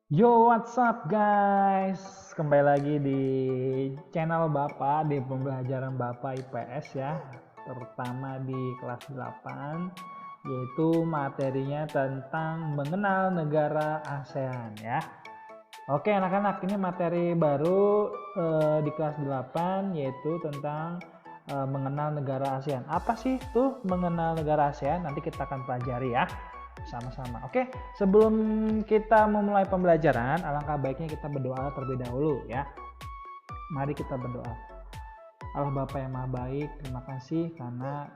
Yo, what's up guys? Kembali lagi di channel Bapak di pembelajaran Bapak IPS ya. Terutama di kelas 8, yaitu materinya tentang mengenal negara ASEAN ya. Oke anak-anak, ini materi baru di kelas 8 yaitu tentang mengenal negara ASEAN. Apa sih tuh mengenal negara ASEAN? Nanti kita akan pelajari ya sama-sama. Oke, sebelum kita memulai pembelajaran, alangkah baiknya kita berdoa terlebih dahulu ya. Mari kita berdoa. Allah Bapa yang Maha Baik, terima kasih karena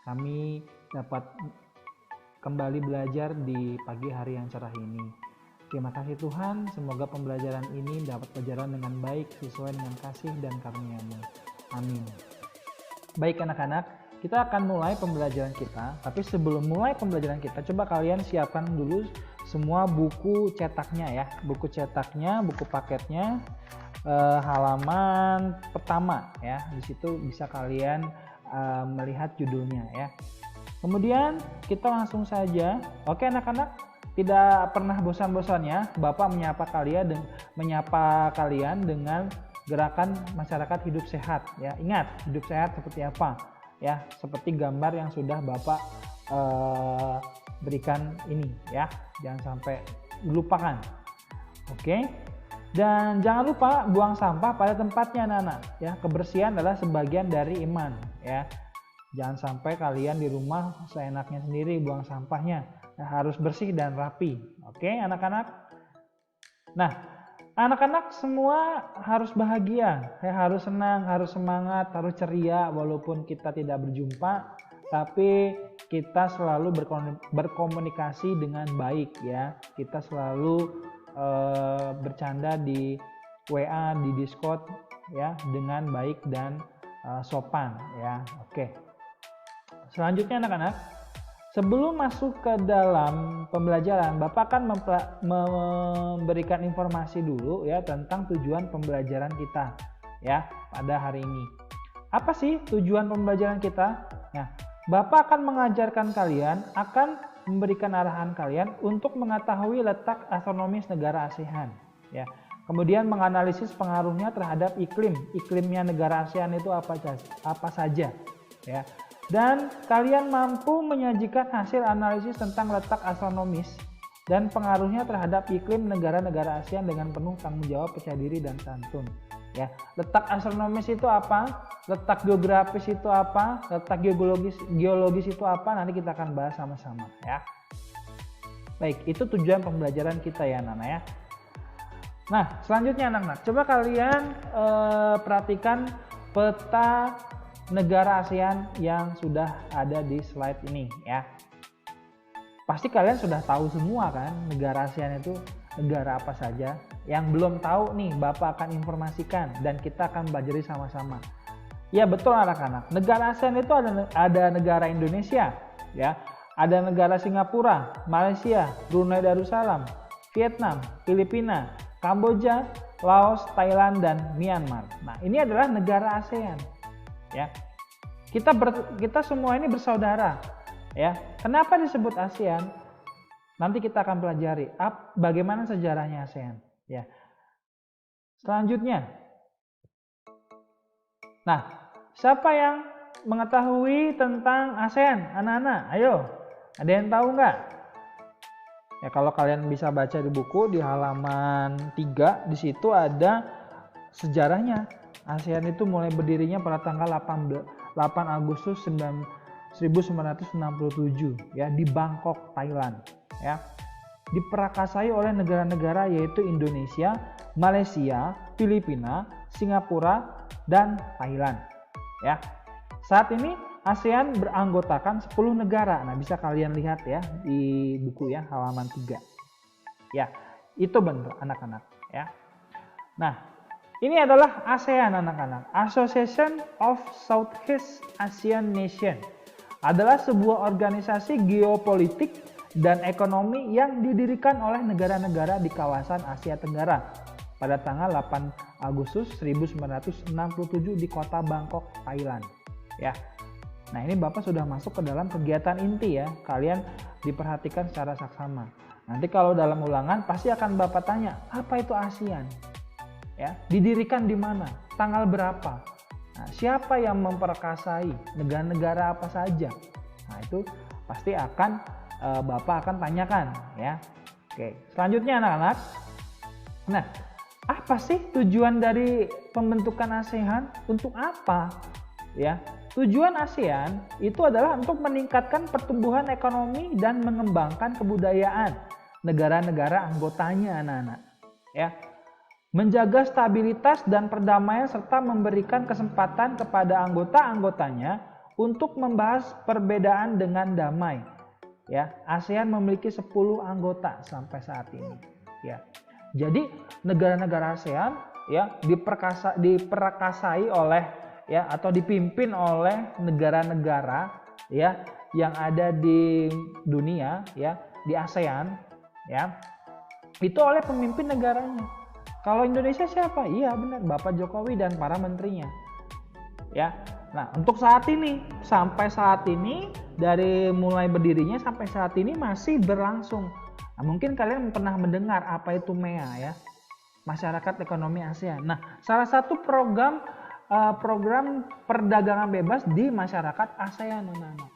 kami dapat kembali belajar di pagi hari yang cerah ini. Terima kasih Tuhan, semoga pembelajaran ini dapat berjalan dengan baik sesuai dengan kasih dan karunia-Mu. Amin. Baik anak-anak, kita akan mulai pembelajaran kita. Tapi sebelum mulai pembelajaran kita, coba kalian siapkan dulu semua buku cetaknya ya. Buku cetaknya, buku paketnya, halaman pertama ya. Di situ bisa kalian melihat judulnya ya. Kemudian kita langsung saja. Oke anak-anak, tidak pernah bosan-bosannya Bapak menyapa kalian dengan gerakan masyarakat hidup sehat ya. Ingat, hidup sehat seperti apa ya, seperti gambar yang sudah Bapak berikan ini ya, jangan sampai dilupakan. Oke, dan jangan lupa buang sampah pada tempatnya anak-anak ya. Kebersihan adalah sebagian dari iman ya. Jangan sampai kalian di rumah seenaknya sendiri buang sampahnya, harus bersih dan rapi. Oke anak-anak. Nah, anak-anak semua harus bahagia, harus senang, harus semangat, harus ceria walaupun kita tidak berjumpa, tapi kita selalu berkomunikasi dengan baik ya. Kita selalu bercanda di WA, di Discord ya dengan baik dan sopan ya. Oke. Selanjutnya anak-anak, sebelum masuk ke dalam pembelajaran, Bapak akan memberikan informasi dulu ya tentang tujuan pembelajaran kita ya pada hari ini. Apa sih tujuan pembelajaran kita? Nah, Bapak akan mengajarkan kalian, akan memberikan arahan kalian untuk mengetahui letak astronomis negara ASEAN ya. Kemudian menganalisis pengaruhnya terhadap iklim. Iklimnya negara ASEAN itu apa saja ya. Dan kalian mampu menyajikan hasil analisis tentang letak astronomis dan pengaruhnya terhadap iklim negara-negara ASEAN dengan penuh tanggung jawab, percaya diri, dan santun. Ya, letak astronomis itu apa? Letak geografis itu apa? Letak geologis itu apa? Nanti kita akan bahas sama-sama ya. Baik, itu tujuan pembelajaran kita ya anak-anak ya. Nah, selanjutnya anak-anak, coba kalian perhatikan peta negara ASEAN yang sudah ada di slide ini ya. Pasti kalian sudah tahu semua kan negara ASEAN itu negara apa saja. Yang belum tahu nih Bapak akan informasikan dan kita akan belajar sama-sama. Ya betul anak-anak, negara ASEAN itu ada negara Indonesia ya, ada negara Singapura, Malaysia, Brunei Darussalam, Vietnam, Filipina, Kamboja, Laos, Thailand, dan Myanmar. Nah ini adalah negara ASEAN ya. Kita semua ini bersaudara ya. Kenapa disebut ASEAN? Nanti kita akan pelajari bagaimana sejarahnya ASEAN ya. Selanjutnya, nah siapa yang mengetahui tentang ASEAN anak-anak? Ayo, ada yang tahu nggak? Ya kalau kalian bisa baca di buku di halaman 3, di situ ada sejarahnya. ASEAN itu mulai berdirinya pada tanggal 8 Agustus 1967 ya di Bangkok, Thailand ya. Diperakasai oleh negara-negara yaitu Indonesia, Malaysia, Filipina, Singapura, dan Thailand ya. Saat ini ASEAN beranggotakan 10 negara. Nah, bisa kalian lihat ya di buku ya halaman 3. Ya, itu benar anak-anak ya. Nah, ini adalah ASEAN anak-anak, Association of Southeast Asian Nations. Adalah sebuah organisasi geopolitik dan ekonomi yang didirikan oleh negara-negara di kawasan Asia Tenggara pada tanggal 8 Agustus 1967 di kota Bangkok, Thailand. Ya. Nah ini Bapak sudah masuk ke dalam kegiatan inti ya, kalian diperhatikan secara saksama. Nanti kalau dalam ulangan pasti akan Bapak tanya, apa itu ASEAN? Ya, didirikan di mana? Tanggal berapa? Nah, siapa yang memperkasai? Negara-negara apa saja? Nah, itu pasti akan Bapak akan tanyakan ya. Oke, selanjutnya anak-anak. Nah, apa sih tujuan dari pembentukan ASEAN? Untuk apa? Ya, tujuan ASEAN itu adalah untuk meningkatkan pertumbuhan ekonomi dan mengembangkan kebudayaan negara-negara anggotanya, anak-anak. Ya, menjaga stabilitas dan perdamaian serta memberikan kesempatan kepada anggota-anggotanya untuk membahas perbedaan dengan damai. Ya, ASEAN memiliki 10 anggota sampai saat ini. Ya, jadi negara-negara ASEAN ya diperkasai oleh ya atau dipimpin oleh negara-negara ya yang ada di dunia ya, di ASEAN ya, itu oleh pemimpin negaranya. Kalau Indonesia siapa? Iya benar, Bapak Jokowi dan para menterinya. Ya. Nah, untuk saat ini, sampai saat ini dari mulai berdirinya sampai saat ini masih berlangsung. Nah, mungkin kalian pernah mendengar apa itu MEA ya, Masyarakat Ekonomi ASEAN. Nah, salah satu program perdagangan bebas di masyarakat ASEAN, anak-anak.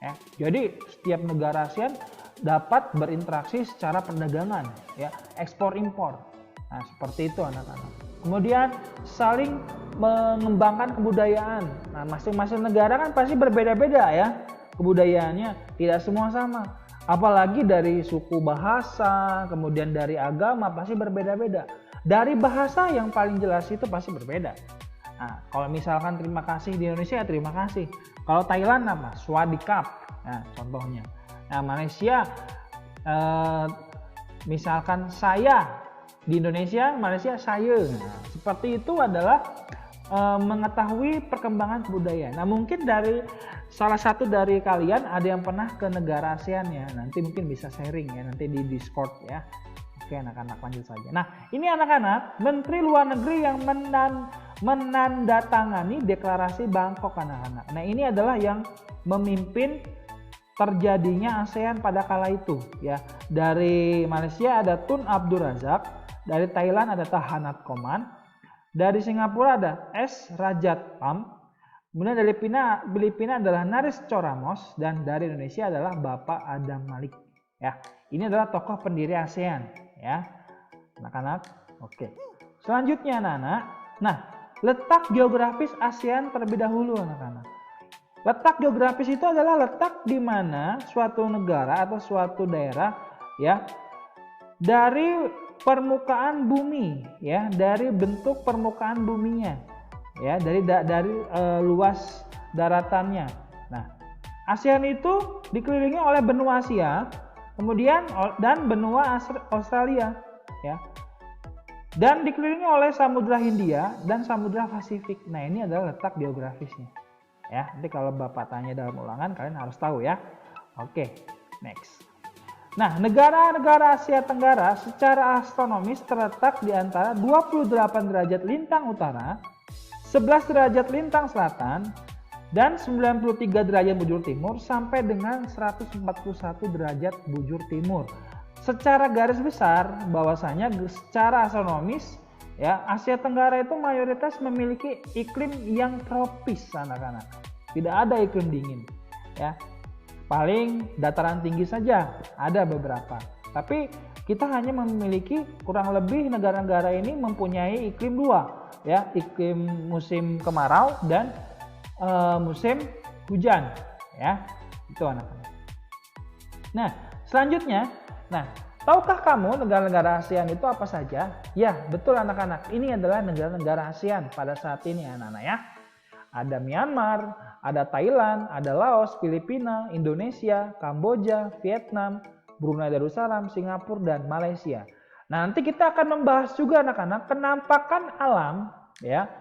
Ya, jadi setiap negara ASEAN dapat berinteraksi secara perdagangan, ya, ekspor impor. Nah, seperti itu anak-anak. Kemudian saling mengembangkan kebudayaan. Nah, masing-masing negara kan pasti berbeda-beda ya kebudayaannya, tidak semua sama. Apalagi dari suku bahasa, kemudian dari agama pasti berbeda-beda. Dari bahasa yang paling jelas itu pasti berbeda. Nah, kalau misalkan terima kasih di Indonesia, terima kasih. Kalau Thailand apa? Swadikap. Nah, contohnya. Nah, Malaysia misalkan saya di Indonesia, Malaysia saya. Nah, seperti itu adalah mengetahui perkembangan kebudayaan. Nah, mungkin dari salah satu dari kalian ada yang pernah ke negara ASEAN ya. Nanti mungkin bisa sharing ya nanti di Discord ya. Oke, anak-anak lanjut saja. Nah, ini anak-anak, Menteri Luar Negeri yang menandatangani deklarasi Bangkok, anak-anak. Nah, ini adalah yang memimpin terjadinya ASEAN pada kala itu ya. Dari Malaysia ada Tun Abdul Razak, dari Thailand ada Tahanat Koman, dari Singapura ada S. Rajat Pam, kemudian dari Filipina adalah Naris Coramos, dan dari Indonesia adalah Bapak Adam Malik ya. Ini adalah tokoh pendiri ASEAN ya, anak-anak. Oke, selanjutnya anak-anak. Nah, letak geografis ASEAN terlebih dahulu, anak-anak. Letak geografis itu adalah letak di mana suatu negara atau suatu daerah ya dari permukaan bumi ya, dari bentuk permukaan buminya ya, dari luas daratannya. Nah, ASEAN itu dikelilingi oleh benua Asia, kemudian dan benua Australia ya, dan dikelilingi oleh Samudra Hindia dan Samudra Pasifik. Nah, ini adalah letak geografisnya ya. Nanti kalau Bapak tanya dalam ulangan kalian harus tahu ya. Oke, next. Nah, negara-negara Asia Tenggara secara astronomis terletak di antara 28 derajat lintang utara, 11 derajat lintang selatan, dan 93 derajat bujur timur sampai dengan 141 derajat bujur timur. Secara garis besar bahwasanya secara astronomis ya, Asia Tenggara itu mayoritas memiliki iklim yang tropis, anak-anak. Tidak ada iklim dingin ya. Paling dataran tinggi saja ada beberapa. Tapi kita hanya memiliki kurang lebih negara-negara ini mempunyai iklim dua ya, iklim musim kemarau dan musim hujan ya. Itu anak-anak. Nah, selanjutnya, tahukah kamu negara-negara ASEAN itu apa saja? Ya, betul anak-anak. Ini adalah negara-negara ASEAN pada saat ini anak-anak ya. Ada Myanmar, ada Thailand, ada Laos, Filipina, Indonesia, Kamboja, Vietnam, Brunei Darussalam, Singapura, dan Malaysia. Nah, nanti kita akan membahas juga anak-anak penampakan alam ya.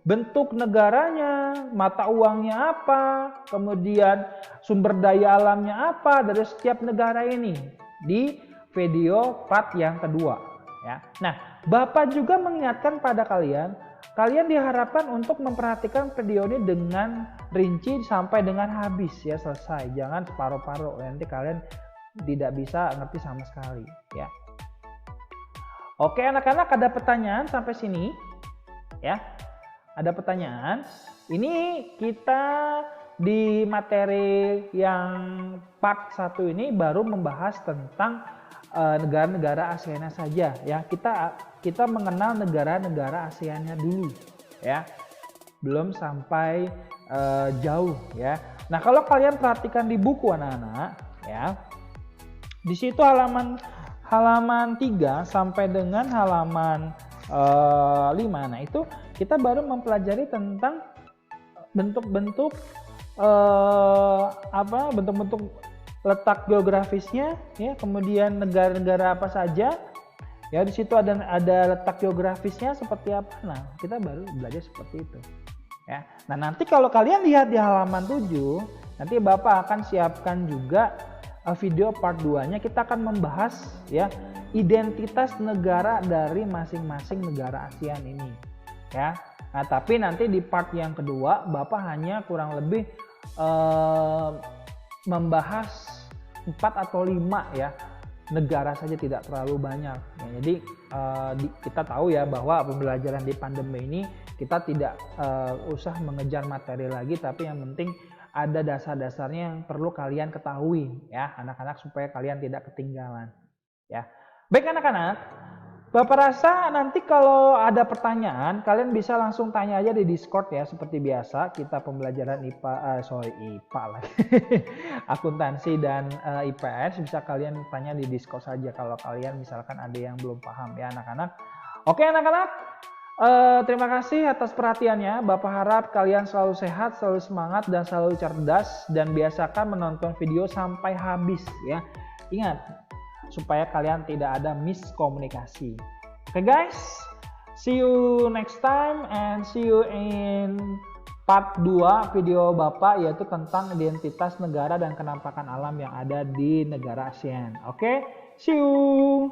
Bentuk negaranya, mata uangnya apa, kemudian sumber daya alamnya apa dari setiap negara ini di video part yang kedua ya. Nah, Bapak juga mengingatkan pada kalian diharapkan untuk memperhatikan video ini dengan rinci sampai dengan habis ya, selesai. Jangan separuh-paruh, nanti kalian tidak bisa ngerti sama sekali ya. Oke anak-anak, ada pertanyaan sampai sini ya? Ada pertanyaan? Ini kita di materi yang part 1 ini baru membahas tentang negara-negara ASEAN saja ya. Kita mengenal negara-negara ASEAN dulu ya. Belum sampai jauh ya. Nah, kalau kalian perhatikan di buku anak-anak ya. Di situ halaman 3 sampai dengan halaman 5. Nah, itu kita baru mempelajari tentang bentuk-bentuk bentuk-bentuk letak geografisnya ya, kemudian negara-negara apa saja ya, di situ ada letak geografisnya seperti apa. Nah, kita baru belajar seperti itu ya. Nah, nanti kalau kalian lihat di halaman 7, nanti Bapak akan siapkan juga video part 2-nya. Kita akan membahas ya identitas negara dari masing-masing negara ASEAN ini ya. Nah, tapi nanti di part yang kedua Bapak hanya kurang lebih membahas 4 atau 5 ya negara saja, tidak terlalu banyak ya. Jadi kita tahu ya bahwa pembelajaran di pandemi ini kita tidak usah mengejar materi lagi, tapi yang penting ada dasar-dasarnya yang perlu kalian ketahui ya anak-anak, supaya kalian tidak ketinggalan ya. Baik anak-anak, Bapak rasa nanti kalau ada pertanyaan kalian bisa langsung tanya aja di Discord ya, seperti biasa. Kita pembelajaran IPA lagi akuntansi dan IPS, bisa kalian tanya di Discord saja kalau kalian misalkan ada yang belum paham ya anak-anak. Oke anak-anak, terima kasih atas perhatiannya. Bapak harap kalian selalu sehat, selalu semangat, dan selalu cerdas, dan biasakan menonton video sampai habis ya. Ingat, supaya kalian tidak ada miskomunikasi. Oke guys, see you next time and see you in part 2 video Bapak, yaitu tentang identitas negara dan kenampakan alam yang ada di negara ASEAN. Oke, see you.